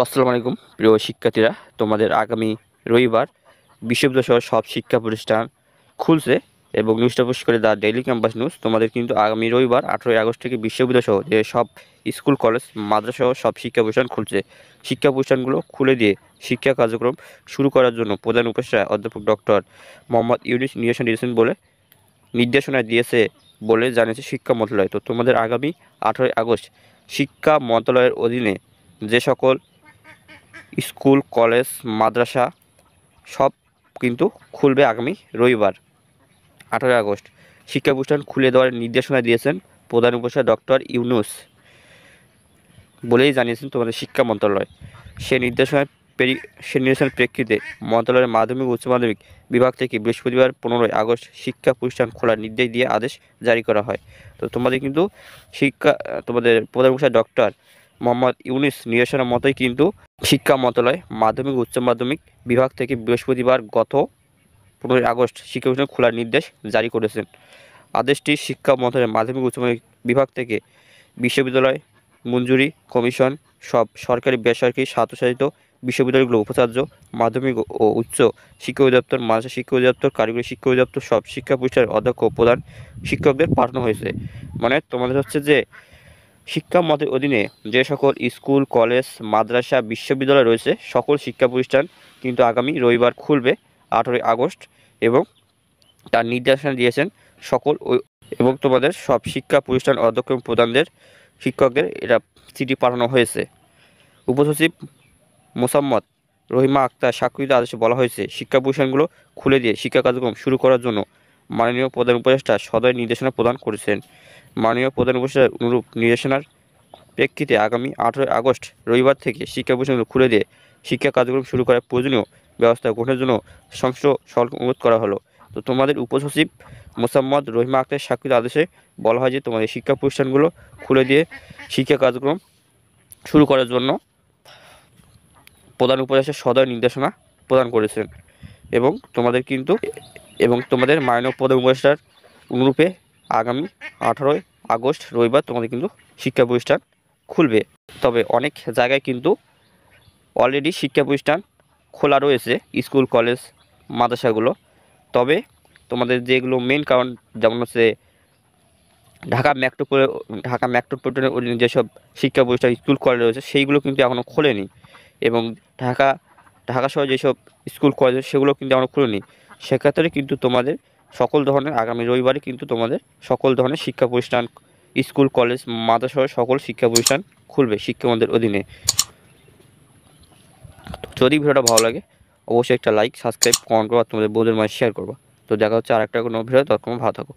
আসসালামু আলাইকুম প্রিয় শিক্ষার্থীরা, তোমাদের আগামী রবিবার বিশ্ববিদ্যালয় সহ সব শিক্ষা প্রতিষ্ঠান খুলছে এবং নিউজটা পোস্ট করে দ্য ডেইলি ক্যাম্পাস নিউজ। তোমাদের কিন্তু আগামী রবিবার 18ই আগস্ট থেকে বিশ্ববিদ্যালয় সহ যে সব স্কুল কলেজ মাদ্রাসা সহ সব শিক্ষা প্রতিষ্ঠান খুলছে। শিক্ষা প্রতিষ্ঠানগুলো খুলে দিয়ে শিক্ষা কার্যক্রম শুরু করার জন্য প্রধান উপদেষ্টা অধ্যাপক ডক্টর মোহাম্মদ ইউনূস নির্দেশনা দিয়েছে বলে জানিয়েছে শিক্ষা মন্ত্রণালয়। তো তোমাদের আগামী 18ই আগস্ট শিক্ষা মন্ত্রণালয়ের অধীনে যে সকল স্কুল কলেজ মাদ্রাসা সব কিন্তু খুলবে আগামী রবিবার 18 আগস্ট। শিক্ষা প্রতিষ্ঠান খুলে দেওয়ার নির্দেশনা দিয়েছেন প্রধান উপদেষ্টা ডক্টর ইউনূস বলেই জানিয়েছেন তোমাদের শিক্ষা মন্ত্রণালয়। সে নির্দেশনার প্রেক্ষিতে মন্ত্রণালয়ের মাধ্যমিক ও উচ্চ মাধ্যমিক বিভাগ থেকে বৃহস্পতিবার 15 আগস্ট শিক্ষা প্রতিষ্ঠান খোলার নির্দেশ দিয়ে আদেশ জারি করা হয়। তো তোমাদের কিন্তু তোমাদের প্রধান উপদেষ্টা ডক্টর মোহাম্মদ ইউনূস নির্দেশনার মতোই কিন্তু শিক্ষা মন্ত্রণালয় মাধ্যমিক উচ্চ মাধ্যমিক বিভাগ থেকে বৃহস্পতিবার গত 15 আগস্ট শিক্ষা প্রতিষ্ঠান খোলার নির্দেশ জারি করেছেন। আদেশটি শিক্ষা মন্ত্রণালয়ের মাধ্যমিক উচ্চ মাধ্যমিক বিভাগ থেকে বিশ্ববিদ্যালয় মঞ্জুরি কমিশন, সব সরকারি বেসরকারি স্বায়ত্তশাসিত বিশ্ববিদ্যালয়গুলো, উপাচার্য, মাধ্যমিক ও উচ্চ শিক্ষা অধিদপ্তর, মাদ্রাসা শিক্ষা অধিদপ্তর, কারিগরি শিক্ষা অধিদপ্তর সব শিক্ষা প্রতিষ্ঠানের অধ্যক্ষ ও প্রধান শিক্ষকদের পাঠানো হয়েছে। মানে তোমাদের হচ্ছে যে শিক্ষা মতের অধীনে যে সকল স্কুল কলেজ মাদ্রাসা বিশ্ববিদ্যালয় রয়েছে সকল শিক্ষা প্রতিষ্ঠান কিন্তু আগামী রবিবার খুলবে 18 আগস্ট এবং তার নির্দেশনা দিয়েছেন সকল এবং তোমাদের সব শিক্ষা প্রতিষ্ঠান অধ্যক্ষ এবং প্রধানদের শিক্ষকদের এটা চিঠি পাঠানো হয়েছে। উপসচিব মোসাম্মদ রহিমা আক্তার স্বাক্ষরিত আদেশে বলা হয়েছে, শিক্ষা প্রতিষ্ঠানগুলো খুলে দিয়ে শিক্ষা কার্যক্রম শুরু করার জন্য মাননীয় প্রধান উপদেষ্টা সদয় নির্দেশনা প্রদান করেছেন। মাননীয় প্রধান উপদেষ্টার অনুরূপ নির্দেশনার প্রেক্ষিতে আগামী 18 আগস্ট রবিবার থেকে শিক্ষা প্রতিষ্ঠানগুলো খুলে দিয়ে শিক্ষা কার্যক্রম শুরু করার প্রয়োজনীয় ব্যবস্থা গ্রহণের জন্য সংশ্লিষ্ট সকলকে অনুরোধ করা হলো। তো তোমাদের উপসচিব মোসাম্মদ রহিমা আক্তার স্বাক্ষরিত আদেশে বলা হয় যে তোমাদের শিক্ষা প্রতিষ্ঠানগুলো খুলে দিয়ে শিক্ষা কার্যক্রম শুরু করার জন্য প্রধান উপদেষ্টা সদয় নির্দেশনা প্রদান করেছেন এবং তোমাদের মাননীয় প্রধান উপদেষ্টার অনুরূপে আগামী 18 আগস্ট রবিবার তোমাদের কিন্তু শিক্ষা প্রতিষ্ঠান খুলবে। তবে অনেক জায়গায় কিন্তু অলরেডি শিক্ষা প্রতিষ্ঠান খোলা রয়েছে স্কুল কলেজ মাদ্রাসাগুলো। তবে তোমাদের যেগুলো মেন কারণ যেমন হচ্ছে ঢাকা মেট্রোপলিটনের অধীনে যেসব শিক্ষা প্রতিষ্ঠান স্কুল কলেজ রয়েছে সেইগুলো কিন্তু এখনও খোলেনি এবং ঢাকা শহরে যেসব স্কুল কলেজ সেগুলো কিন্তু এখনও খোলেনি। সেক্ষেত্রে কিন্তু তোমাদের সকল ধরনের আগামী রবিবারে কিন্তু তোমাদের সকল ধরনের শিক্ষা প্রতিষ্ঠান স্কুল কলেজ মাদ্রাসা সকল শিক্ষা প্রতিষ্ঠান খুলবে শিক্ষা মন্ত্রণালয়ের অধীনে। যদি ভিডিওটা ভালো লাগে অবশ্যই একটা লাইক সাবস্ক্রাইব কমেন্ট করবা, তোমাদের বন্ধুদের মাঝে শেয়ার করবা। তো দেখা হচ্ছে আরেকটা কোনো ভিডিও, ততক্ষণ ভালো থাকো।